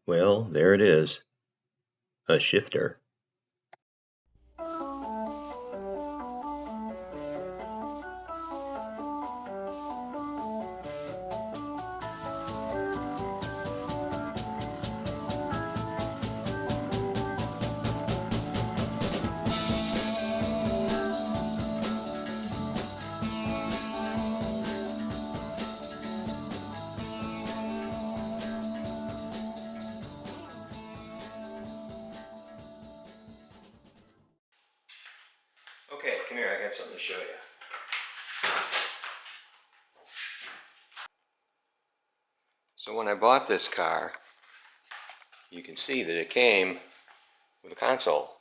Well, there it is, a shifter. Okay, come here, I got something to show you. So when I bought this car, you can see that it came with a console.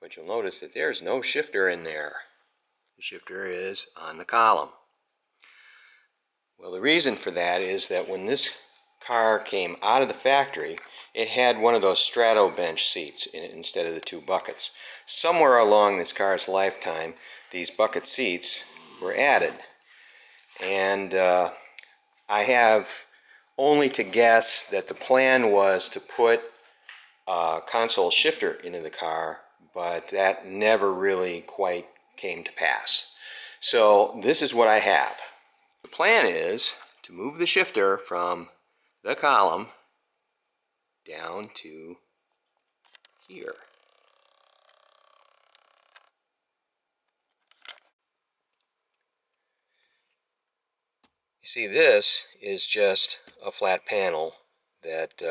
But you'll notice that there's no shifter in there. The shifter is on the column. Well, the reason for that is that when this car came out of the factory, it had one of those strato bench seats instead of the two buckets. Somewhere along this car's lifetime, these bucket seats were added. And I have only to guess that the plan was to put a console shifter into the car, but that never really quite came to pass. So this is what I have. The plan is to move the shifter from the column down to here. You see, this is just a flat panel that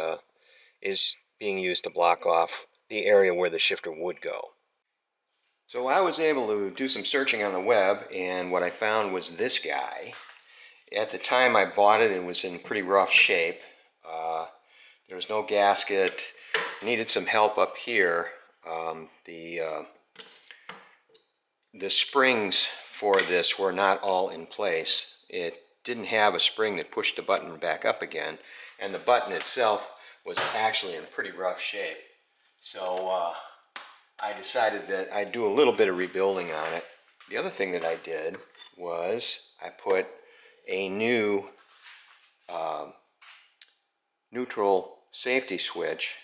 is being used to block off the area where the shifter would go. So I was able to do some searching on the web, and what I found was this guy. At the time I bought it, it was in pretty rough shape. There was no gasket. Needed some help up here. The springs for this were not all in place. It didn't have a spring that pushed the button back up again, and the button itself was actually in pretty rough shape. So I decided that I'd do a little bit of rebuilding on it. The other thing that I did was I put a new neutral safety switch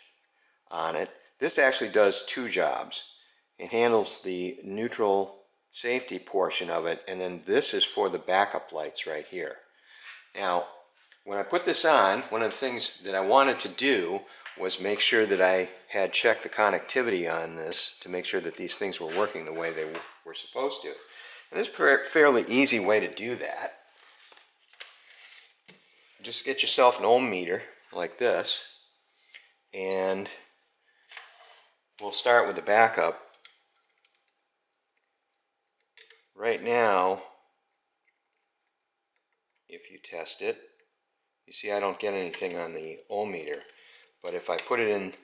on it. This actually does two jobs. It handles the neutral safety portion of it, and then this is for the backup lights right here. Now, when I put this on, one of the things that I wanted to do was make sure that I had checked the connectivity on this to make sure that these things were working the way they were supposed to. And there's a fairly easy way to do that. Just get yourself an ohm meter like this, and we'll start with the backup. Right now, if you test it, you see I don't get anything on the ohm meter, but if I put it in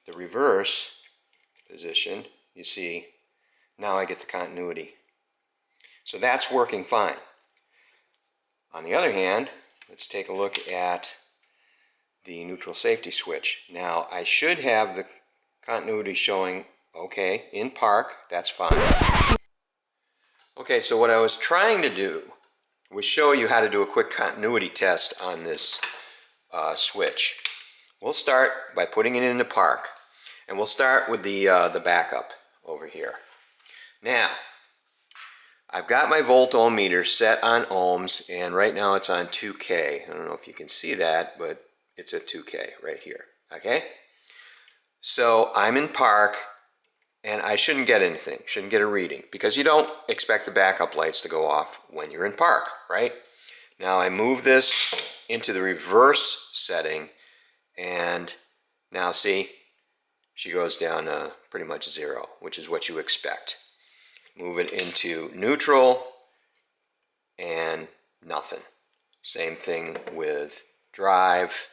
the reverse position, you see now I get the continuity. So that's working fine. On the other hand, let's take a look at the neutral safety switch. Now I should have the continuity showing okay in park. That's fine. Okay, so what I was trying to do was show you how to do a quick continuity test on this switch. We'll start by putting it in the park, and we'll start with the backup over here. Now, I've got my volt ohm meter set on ohms, and right now it's on 2K. I don't know if you can see that, but it's at 2K right here. Okay? So I'm in park, and I shouldn't get anything, shouldn't get a reading, because you don't expect the backup lights to go off when you're in park, right? Now I move this into the reverse setting, and now see, she goes down pretty much 0, which is what you expect. Move it into neutral, and nothing. Same thing with drive,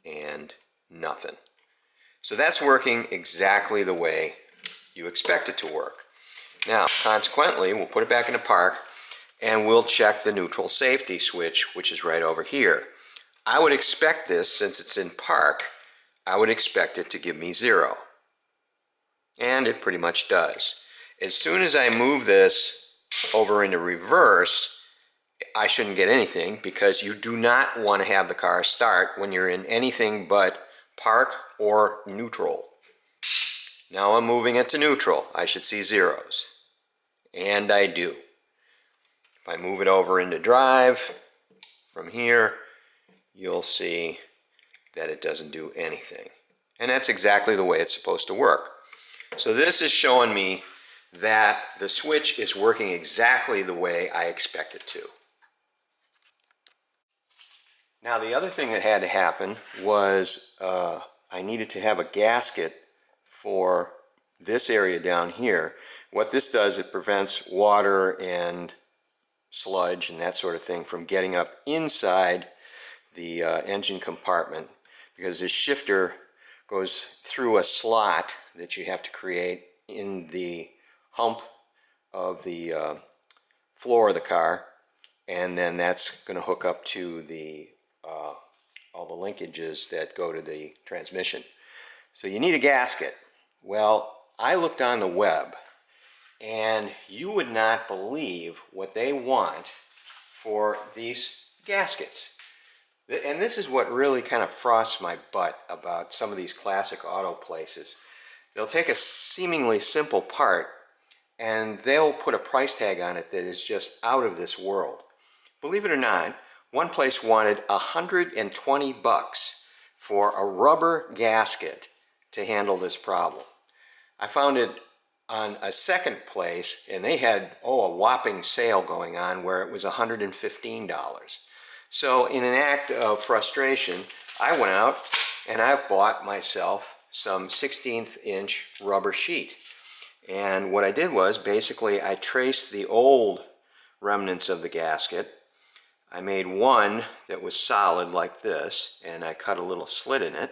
and nothing. So that's working exactly the way you expect it to work. Now, consequently, we'll put it back into park, and we'll check the neutral safety switch, which is right over here. I would expect this, since it's in park, I would expect it to give me 0. And it pretty much does. As soon as I move this over into reverse, I shouldn't get anything because you do not want to have the car start when you're in anything but park or neutral. Now I'm moving it to neutral. I should see zeros. And I do. If I move it over into drive from here, you'll see that it doesn't do anything. And that's exactly the way it's supposed to work. So this is showing me that the switch is working exactly the way I expect it to. Now the other thing that had to happen was I needed to have a gasket for this area down here. What this does, it prevents water and sludge and that sort of thing from getting up inside the engine compartment, because this shifter goes through a slot that you have to create in the hump of the floor of the car, and then that's going to hook up to the all the linkages that go to the transmission. So you need a gasket. Well, I looked on the web, and you would not believe what they want for these gaskets. And this is what really kind of frosts my butt about some of these classic auto places. They'll take a seemingly simple part and they'll put a price tag on it that is just out of this world. Believe it or not, one place wanted $120 for a rubber gasket to handle this problem. I found it on a second place, and they had, a whopping sale going on where it was $115. So in an act of frustration, I went out and I bought myself some 16th inch rubber sheet. And what I did was basically I traced the old remnants of the gasket. I made one that was solid like this, and I cut a little slit in it.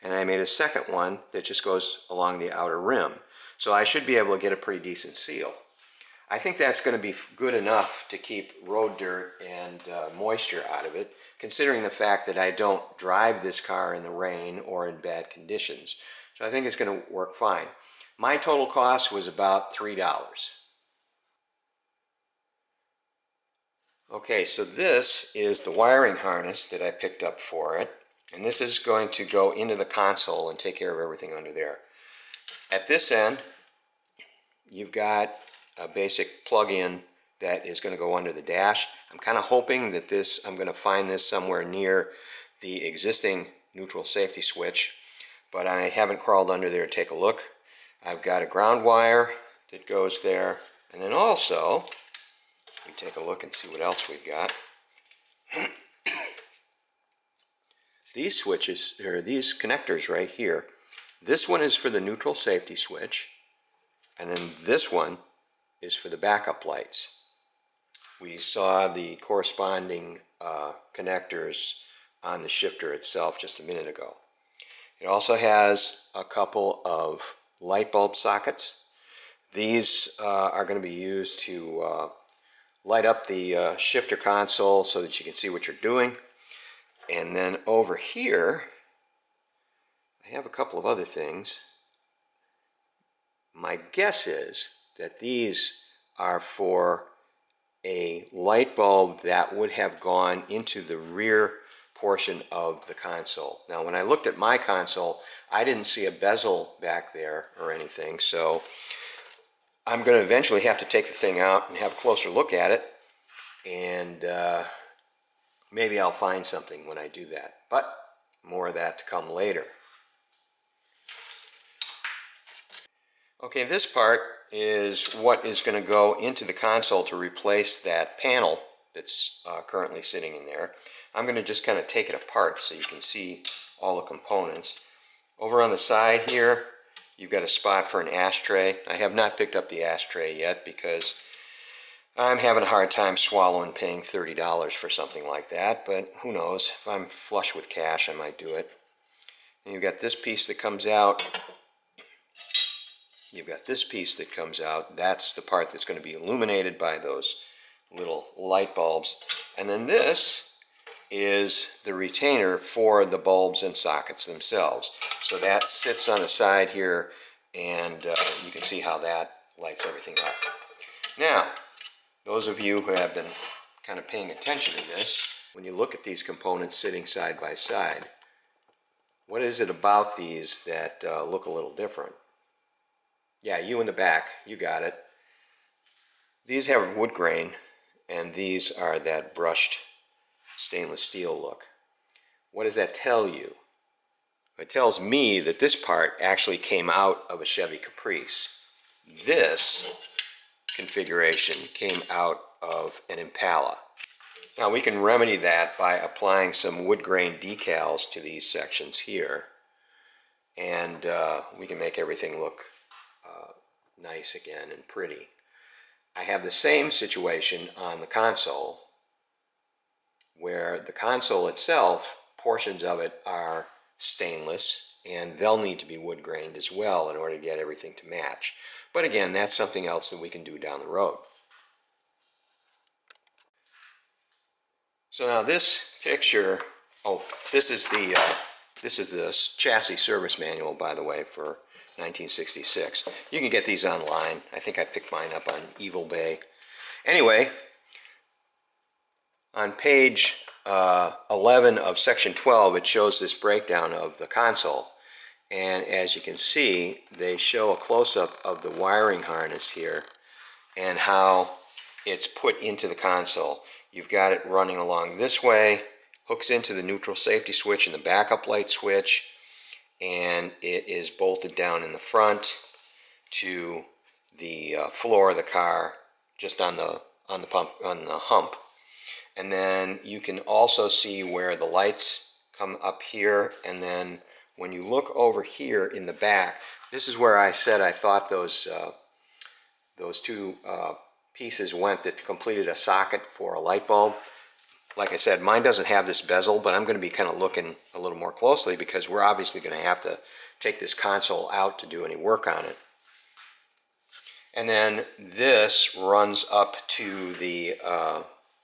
And I made a second one that just goes along the outer rim. So I should be able to get a pretty decent seal. I think that's going to be good enough to keep road dirt and moisture out of it, considering the fact that I don't drive this car in the rain or in bad conditions. So I think it's going to work fine. My total cost was about $3. Okay, so this is the wiring harness that I picked up for it, and this is going to go into the console and take care of everything under there. At this end, you've got a basic plug-in that is going to go under the dash. I'm kind of hoping that I'm going to find this somewhere near the existing neutral safety switch, but I haven't crawled under there to take a look. I've got a ground wire that goes there, and then also, let me take a look and see what else we've got. These switches, or these connectors right here, this one is for the neutral safety switch, and then this one is for the backup lights. We saw the corresponding connectors on the shifter itself just a minute ago. It also has a couple of light bulb sockets. These are going to be used to light up the shifter console so that you can see what you're doing. And then over here, I have a couple of other things. My guess is that these are for a light bulb that would have gone into the rear portion of the console. Now, when I looked at my console, I didn't see a bezel back there or anything, so I'm going to eventually have to take the thing out and have a closer look at it, and maybe I'll find something when I do that, but more of that to come later. Okay, this part is what is going to go into the console to replace that panel that's currently sitting in there. I'm going to just kind of take it apart so you can see all the components. Over on the side here, you've got a spot for an ashtray. I have not picked up the ashtray yet because I'm having a hard time swallowing paying $30 for something like that, but who knows, if I'm flush with cash I might do it. And you've got this piece that comes out. You've got this piece that comes out. That's the part that's going to be illuminated by those little light bulbs. And then this is the retainer for the bulbs and sockets themselves. So that sits on the side here, and you can see how that lights everything up. Now, those of you who have been kind of paying attention to this, when you look at these components sitting side by side, what is it about these that look a little different? Yeah, you in the back, you got it. These have wood grain, and these are that brushed stainless steel look. What does that tell you? It tells me that this part actually came out of a Chevy Caprice. This configuration came out of an Impala. Now we can remedy that by applying some wood grain decals to these sections here, and we can make everything look nice again and pretty. I have the same situation on the console, where the console itself, portions of it are stainless, and they'll need to be wood grained as well in order to get everything to match. But again, that's something else that we can do down the road. So now this picture, this is the chassis service manual, by the way, for 1966. You can get these online. I think I picked mine up on Evil Bay. Anyway, on page 11 of section 12, it shows this breakdown of the console. And as you can see, they show a close-up of the wiring harness here and how it's put into the console. You've got it running along this way, hooks into the neutral safety switch and the backup light switch, and it is bolted down in the front to the floor of the car, just on the hump. And then you can also see where the lights come up here, and then when you look over here in the back, this is where I said I thought those two pieces went that completed a socket for a light bulb. Like I said, mine doesn't have this bezel, but I'm going to be kind of looking a little more closely because we're obviously going to have to take this console out to do any work on it. And then this runs up to the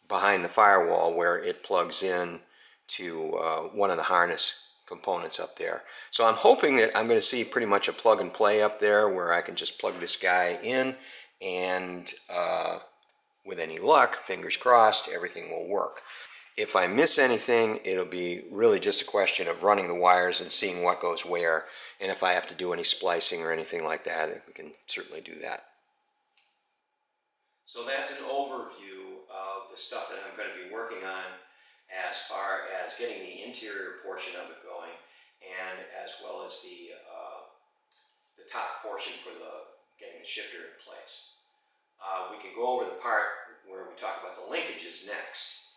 behind the firewall, where it plugs in to one of the harness components up there. So I'm hoping that I'm going to see pretty much a plug and play up there, where I can just plug this guy in, and with any luck, fingers crossed, everything will work. If I miss anything, it'll be really just a question of running the wires and seeing what goes where, and if I have to do any splicing or anything like that, we can certainly do that. So that's an overview of the stuff that I'm going to be working on as far as getting the interior portion of it going, and as well as the top portion for getting the shifter in place. We can go over the part where we talk about the linkages next.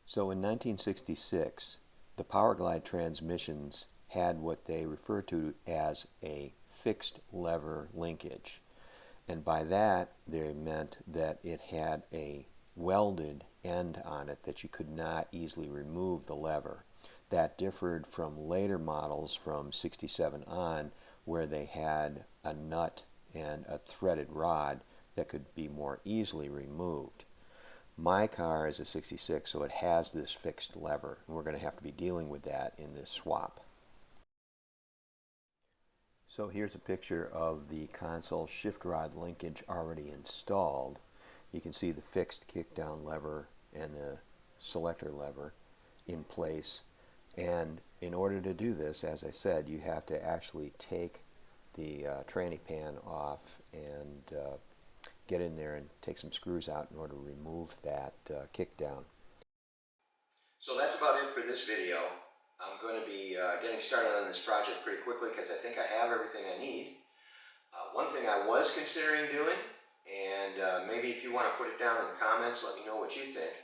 So in 1966, the Powerglide transmissions had what they refer to as a fixed lever linkage. And by that, they meant that it had a welded end on it that you could not easily remove the lever. That differed from later models from 67 on, where they had a nut and a threaded rod that could be more easily removed. My car is a 66, so it has this fixed lever, and we're going to have to be dealing with that in this swap. So here's a picture of the console shift rod linkage already installed. You can see the fixed kickdown lever and the selector lever in place. And in order to do this, as I said, you have to actually take the tranny pan off and get in there and take some screws out in order to remove that kickdown. So that's about it for this video. I'm going to be getting started on this project pretty quickly because I think I have everything I need. One thing I was considering doing, and maybe if you want to put it down in the comments, let me know what you think.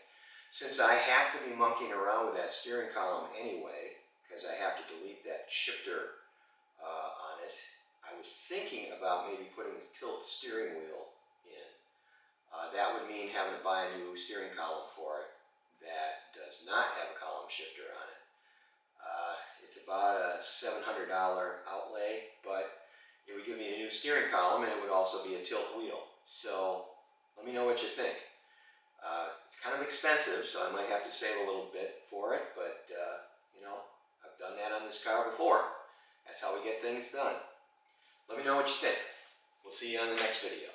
Since I have to be monkeying around with that steering column anyway, because I have to delete that shifter on it, I was thinking about maybe putting a tilt steering wheel in. That would mean having to buy a new steering column for it that does not have a column shifter on it. It's about a $700 outlay, but it would give me a new steering column, and it would also be a tilt wheel. So let me know what you think. It's kind of expensive, so I might have to save a little bit for it, but you know, I've done that on this car before. That's how we get things done. Let me know what you think. We'll see you on the next video.